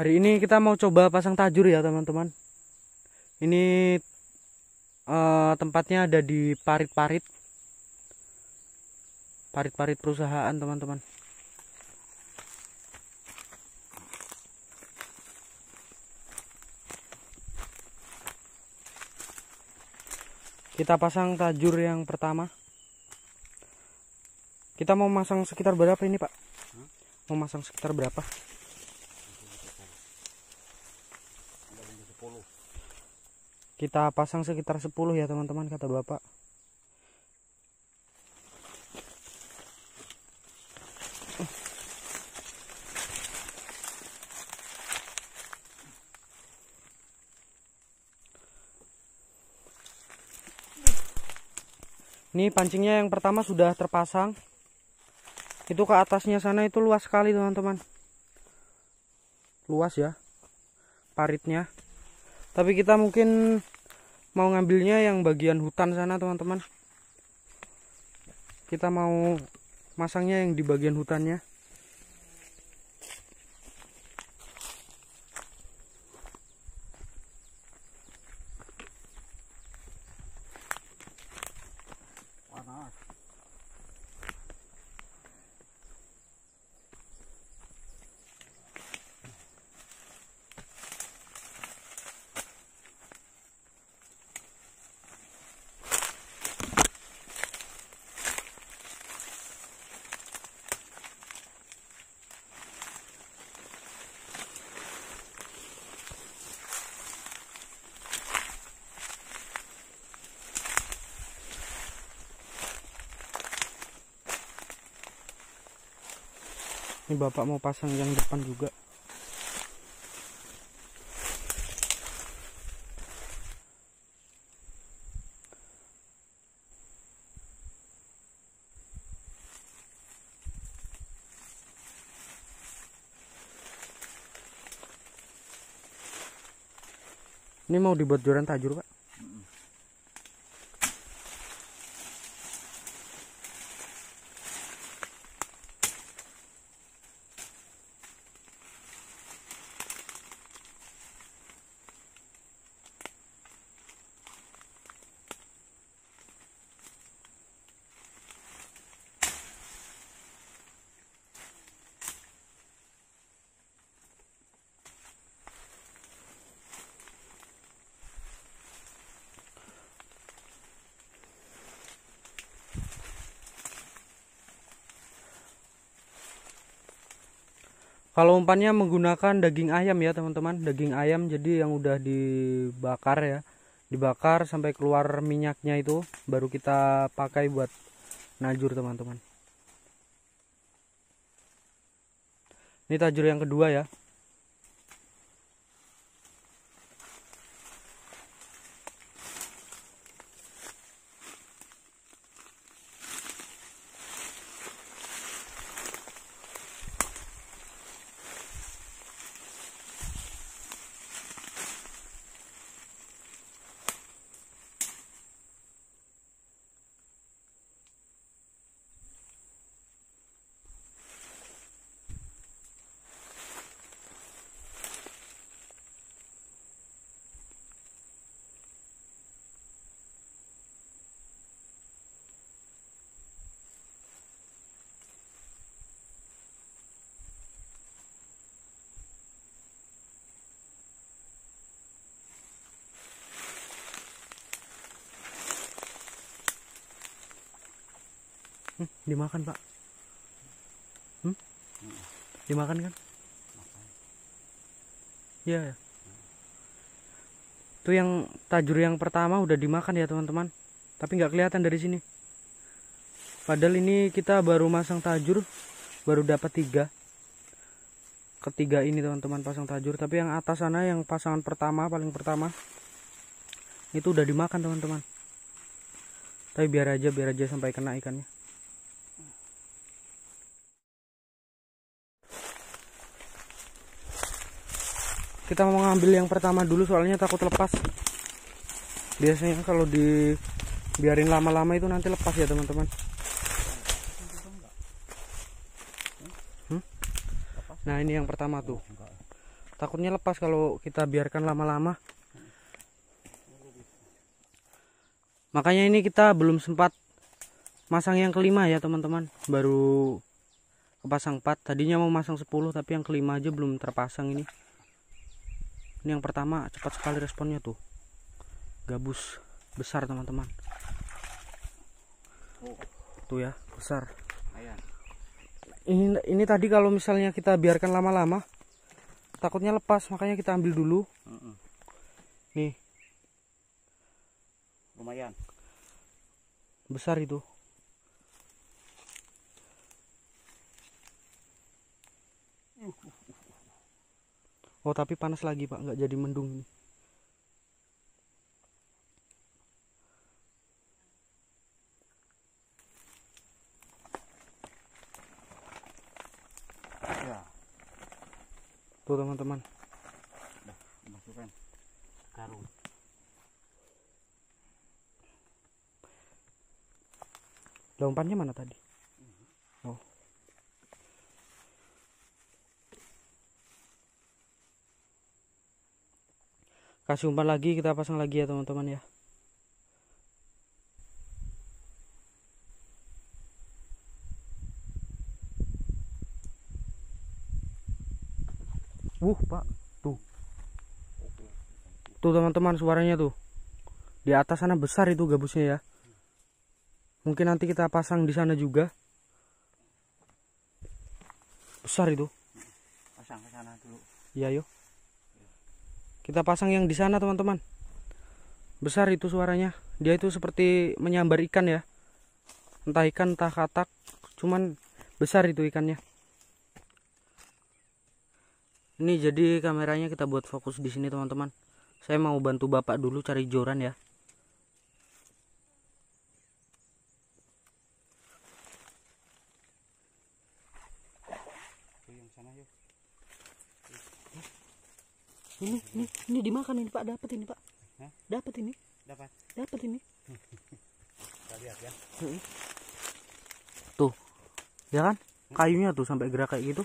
Hari ini kita mau coba pasang tajur ya teman-teman. Ini tempatnya ada di parit-parit perusahaan teman-teman. Kita pasang tajur yang pertama. Kita mau masang sekitar berapa ini Pak? Mau masang sekitar berapa? Kita pasang sekitar 10 ya teman-teman, kata Bapak. Ini pancingnya yang pertama sudah terpasang. Itu ke atasnya sana itu luas sekali teman-teman. Luas ya paritnya. Tapi kita mungkin mau ngambilnya yang bagian hutan sana teman-teman. Kita mau masangnya yang di bagian hutannya. Ini Bapak mau pasang yang depan juga. Ini mau dibuat joran tajur Pak. Kalau umpannya menggunakan daging ayam ya teman-teman, daging ayam jadi yang udah dibakar ya, dibakar sampai keluar minyaknya itu baru kita pakai buat najur teman-teman. Ini tajur yang kedua ya. Dimakan Pak. Dimakan kan? Iya. Itu yang tajur yang pertama udah dimakan ya teman-teman. Tapi nggak kelihatan dari sini. Padahal ini kita baru masang tajur, baru dapat 3. Ketiga ini teman-teman pasang tajur. Tapi yang atas sana yang pasangan pertama, paling pertama, itu udah dimakan teman-teman. Tapi biar aja sampai kena ikannya. Kita mau ngambil yang pertama dulu soalnya takut lepas. Biasanya kalau dibiarin lama-lama itu nanti lepas ya teman-teman. Nah ini yang pertama tuh. Takutnya lepas kalau kita biarkan lama-lama. Makanya ini kita belum sempat masang yang kelima ya teman-teman. Baru kepasang 4. Tadinya mau masang 10 tapi yang kelima aja belum terpasang ini. Ini yang pertama cepat sekali responnya tuh. Gabus besar teman-teman. Tuh ya, besar. Ini tadi kalau misalnya kita biarkan lama-lama takutnya lepas, makanya kita ambil dulu. Nih. Lumayan. Besar itu. Oh, tapi panas lagi, Pak. Nggak jadi mendung ini. Ya. Tuh teman-teman. Masukkan karung. Daun umpannya mana tadi? Oh. Kasih umpan lagi, kita pasang lagi ya teman-teman ya. Pak, tuh. Tuh teman-teman, suaranya tuh. Di atas sana besar itu gabusnya ya. Mungkin nanti kita pasang di sana juga. Besar itu. Pasang ke sana dulu. Iya, yuk. Kita pasang yang di sana, teman-teman. Besar itu suaranya. Dia itu seperti menyambar ikan ya. Entah ikan, entah katak. Cuman besar itu ikannya. Ini jadi kameranya kita buat fokus di sini, teman-teman. Saya mau bantu Bapak dulu cari joran ya. Ini dimakan ini Pak, dapat ini Pak. Dapat ini. Dapat ini. Kita lihat ya. Tuh. Ya kan? Kayunya tuh sampai gerak kayak gitu.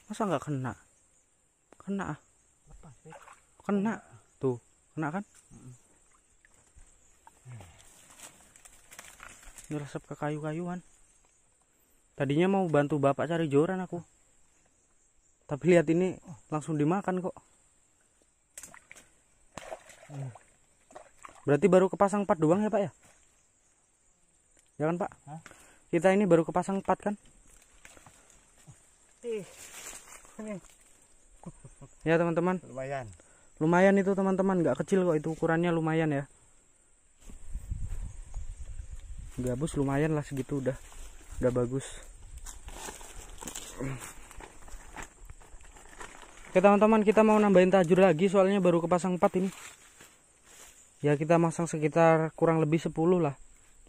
Masa nggak kena? Kena. Kena. Tuh, kena kan? Ngeresep ke kayu-kayuan. Tadinya mau bantu Bapak cari joran aku. Tapi lihat ini langsung dimakan kok. Berarti baru kepasang 4 doang ya Pak ya? Ya kan Pak? Kita ini baru kepasang 4 kan? Ya teman-teman. Lumayan. Lumayan itu teman-teman, nggak kecil kok itu ukurannya, lumayan ya. Gabus lumayan lah segitu udah bagus. Oke teman-teman, kita mau nambahin tajur lagi soalnya baru kepasang 4 ini. Ya kita masang sekitar kurang lebih 10 lah.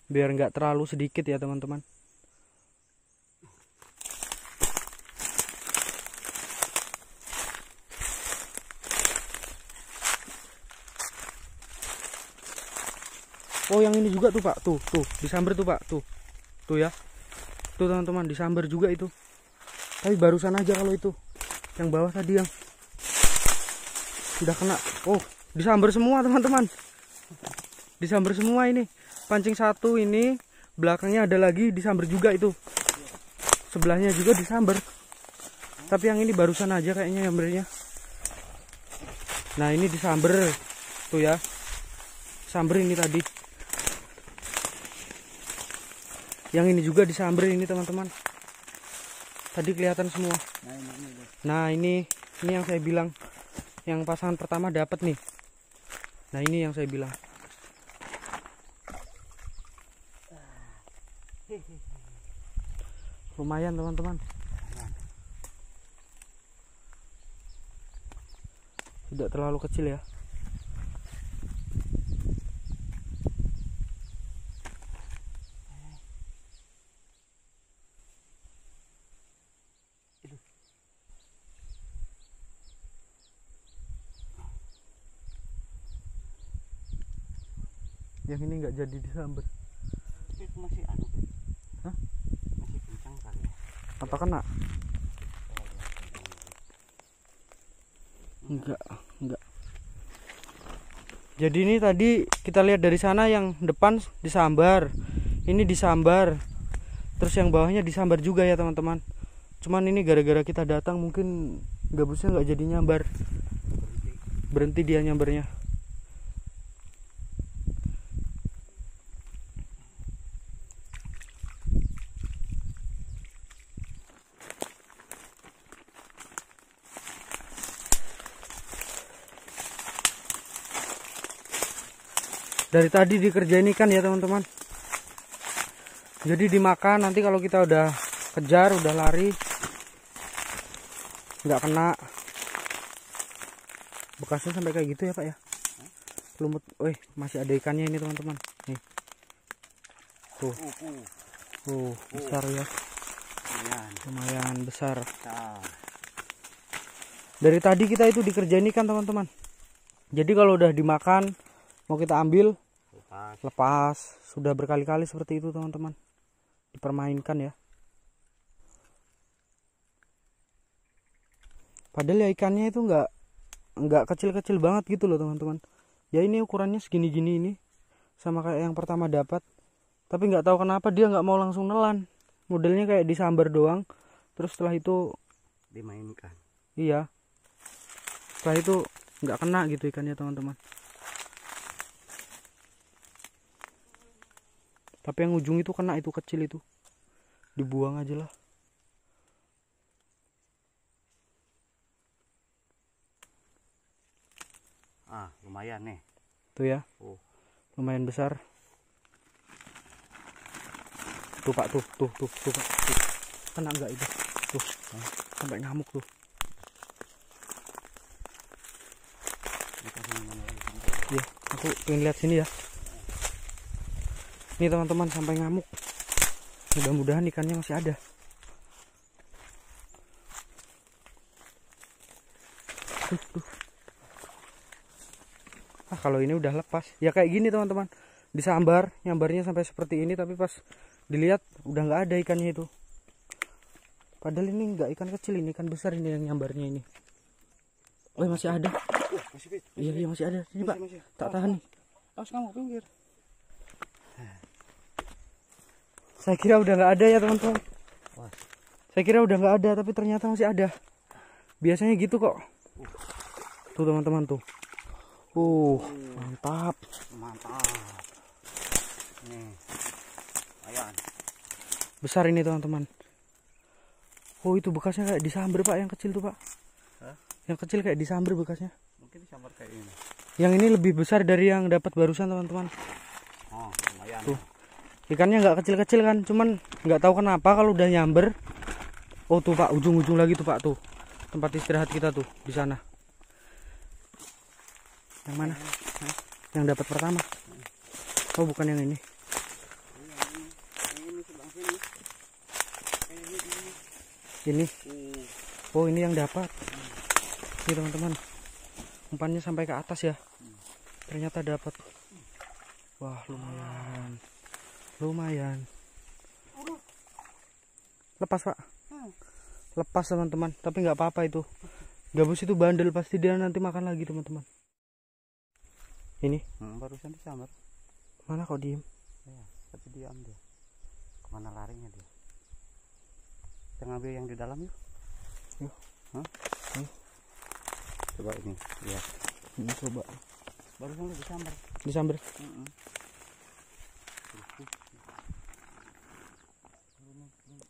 Biar nggak terlalu sedikit ya teman-teman. Oh yang ini juga tuh Pak, tuh disambar tuh Pak, tuh ya, tuh teman-teman disambar juga itu. Tapi barusan aja kalau itu, yang bawah tadi yang sudah kena. Oh disambar semua teman-teman, disambar semua ini. Pancing satu ini, belakangnya ada lagi disambar juga itu, sebelahnya juga disambar. Tapi yang ini barusan aja kayaknya nyambernya. Nah ini disambar, tuh ya, sambar ini tadi. Yang ini juga disambar ini teman-teman. Tadi kelihatan semua. Nah ini yang saya bilang, yang pasangan pertama dapat nih. Nah ini yang saya bilang. Lumayan teman-teman. Tidak terlalu kecil ya. Yang ini nggak jadi disambar. Itu masih anu. Hah? Masih kencang kali ya. Apa kena? Enggak. Jadi ini tadi kita lihat dari sana yang depan disambar, ini disambar, terus yang bawahnya disambar juga ya teman-teman. Cuman ini gara-gara kita datang mungkin gabusnya nggak jadi nyambar, berhenti dia nyambarnya. Dari tadi dikerjain ikan ya teman-teman. Jadi dimakan, nanti kalau kita udah kejar, udah lari, nggak kena. Bekasnya sampai kayak gitu ya Pak ya. Lumut, masih ada ikannya ini teman-teman. Nih, tuh, besar ya. Lumayan besar. Dari tadi kita itu dikerjain ikan teman-teman. Jadi kalau udah dimakan, mau kita ambil, lepas. Sudah berkali-kali seperti itu teman-teman, dipermainkan ya. Padahal ya ikannya itu nggak kecil-kecil banget gitu loh teman-teman. Ya ini ukurannya segini-gini ini, sama kayak yang pertama dapat. Tapi nggak tahu kenapa dia nggak mau langsung nelan. Modelnya kayak disambar doang, terus setelah itu dimainkan. Iya, setelah itu nggak kena gitu ikannya teman-teman. Tapi yang ujung itu kena, itu kecil itu, dibuang aja lah. Lumayan nih. Tuh ya, lumayan besar. Tuh Pak, tuh Pak, tuh. Kena enggak itu? Tuh, sampai ngamuk tuh. Ya, aku pengen lihat sini ya. Ini teman-teman, sampai ngamuk. Mudah-mudahan ikannya masih ada. Tuh. Kalau ini udah lepas. Ya kayak gini teman-teman. Disambar, nyambarnya sampai seperti ini, tapi pas dilihat udah nggak ada ikannya itu. Padahal ini nggak ikan kecil, ini ikan besar ini yang nyambarnya ini. Masih ada. Iya masih ada. Ini Pak, tak tahan nih. Awas kamu pinggir. Saya kira udah nggak ada ya teman-teman. Saya kira udah nggak ada, tapi ternyata masih ada. Biasanya gitu kok. Tuh teman-teman tuh. Mantap. Nih, ayan. Besar ini teman-teman. Itu bekasnya kayak disambar Pak, yang kecil tuh Pak. Yang kecil kayak disambar bekasnya. Mungkin disambar kayak ini. Yang ini lebih besar dari yang dapat barusan teman-teman. Lumayan. Tuh. Ikannya nggak kecil-kecil kan, cuman nggak tahu kenapa kalau udah nyamber. Tuh Pak, ujung-ujung lagi tuh Pak, tuh tempat istirahat kita tuh di sana. Yang mana? Yang dapat pertama. Bukan yang ini. Ini. Ini yang dapat. Ini teman-teman. Umpannya sampai ke atas ya. Ternyata dapat. Wah, lumayan. Lepas Pak. Lepas teman-teman, tapi nggak apa-apa itu. Gabus itu bandel, pasti dia nanti makan lagi teman-teman. Ini barusan disambar. Mana kok diem? Ya, tapi diam dia. Kemana larinya dia? Kita ngambil yang di dalam yuk. Coba ini lihat. Ini coba. Barusan lu Disambar.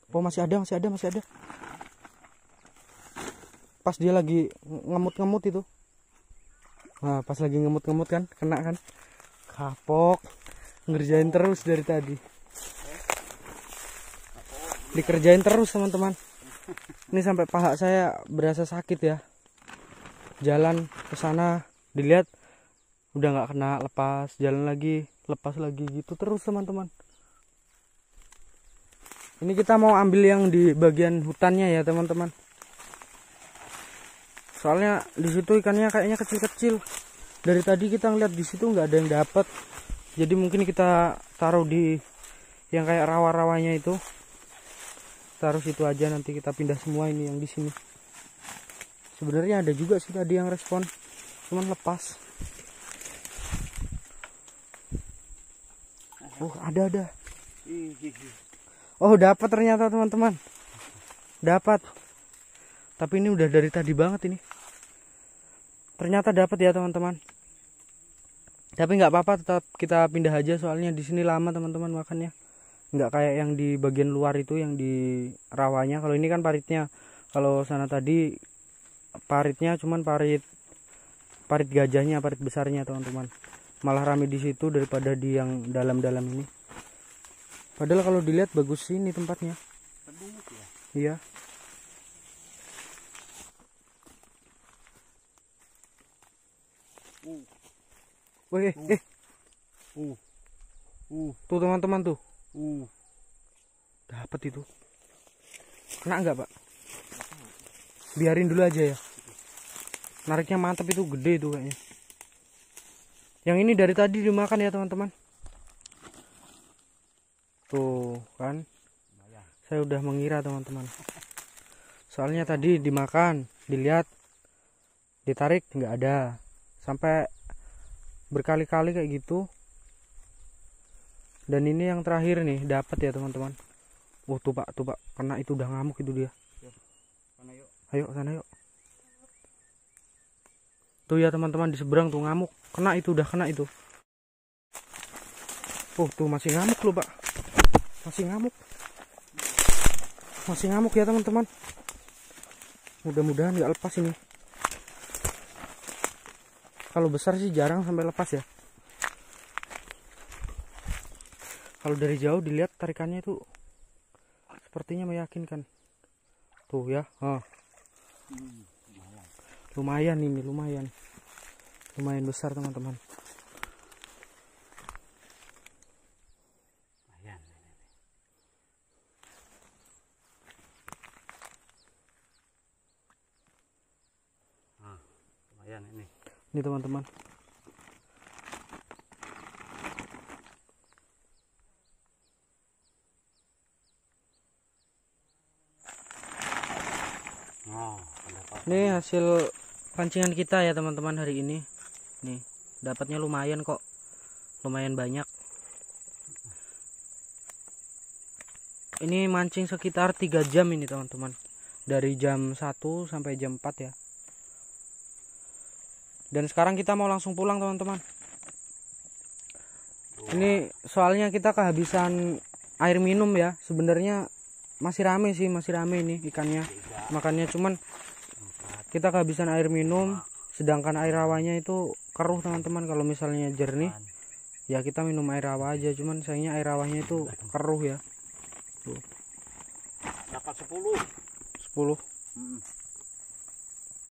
Masih ada. Pas dia lagi ngemut-ngemut itu. Nah, pas lagi ngemut-ngemut kan, kena kan. Kapok. Ngerjain terus dari tadi. Dikerjain terus teman-teman. Ini sampai paha saya berasa sakit ya. Jalan ke sana, dilihat udah nggak kena, lepas, jalan lagi, lepas lagi gitu terus teman-teman. Ini kita mau ambil yang di bagian hutannya ya teman-teman. Soalnya di situ ikannya kayaknya kecil-kecil. Dari tadi kita ngeliat di situ nggak ada yang dapat. Jadi mungkin kita taruh di yang kayak rawa-rawanya itu. Taruh situ aja, nanti kita pindah semua ini yang di sini. Sebenarnya ada juga sih tadi yang respon, cuman lepas. Oh, ada. Oh, dapat ternyata teman-teman. Dapat. Tapi ini udah dari tadi banget ini. Ternyata dapat ya teman-teman. Tapi nggak apa-apa, tetap kita pindah aja soalnya di sini lama teman-teman makannya. Nggak kayak yang di bagian luar itu yang di rawanya. Kalau ini kan paritnya. Kalau sana tadi paritnya cuman parit gajahnya, parit besarnya teman-teman. Malah rame di situ daripada di yang dalam-dalam ini. Padahal kalau dilihat bagus ini tempatnya. Iya. Wih, tuh teman-teman tuh. Dapat itu. Kena nggak, Pak? Biarin dulu aja ya. Nariknya mantap, itu gede itu kayaknya. Yang ini dari tadi dimakan ya teman-teman. Tuh kan. Saya udah mengira teman-teman. Soalnya tadi dimakan, dilihat, ditarik nggak ada. Sampai berkali-kali kayak gitu. Dan ini yang terakhir nih, dapat ya teman-teman. Tuh pak, kena itu, udah ngamuk itu dia. Ayo sana yuk. Tuh ya teman-teman, di seberang tuh ngamuk, kena itu, udah kena itu. Tuh masih ngamuk loh pak, masih ngamuk ya teman-teman. Mudah-mudahan nggak lepas ini. Kalau besar sih jarang sampai lepas ya. Kalau dari jauh dilihat tarikannya itu sepertinya meyakinkan. Tuh ya, lumayan ini, lumayan besar teman-teman. Lumayan ini. Ini teman-teman. Ini hasil pancingan kita ya teman-teman hari ini. Nih, dapatnya lumayan kok. Lumayan banyak. Ini mancing sekitar 3 jam ini teman-teman. Dari jam 1 sampai jam 4 ya. Dan sekarang kita mau langsung pulang teman-teman. Ini soalnya kita kehabisan air minum ya. Sebenarnya masih rame ini ikannya. Makannya cuman kita kehabisan air minum, sedangkan air rawanya itu keruh teman-teman. Kalau misalnya jernih ya kita minum air rawa aja, cuman sayangnya air rawanya itu keruh ya. Tuh. Dapat 10.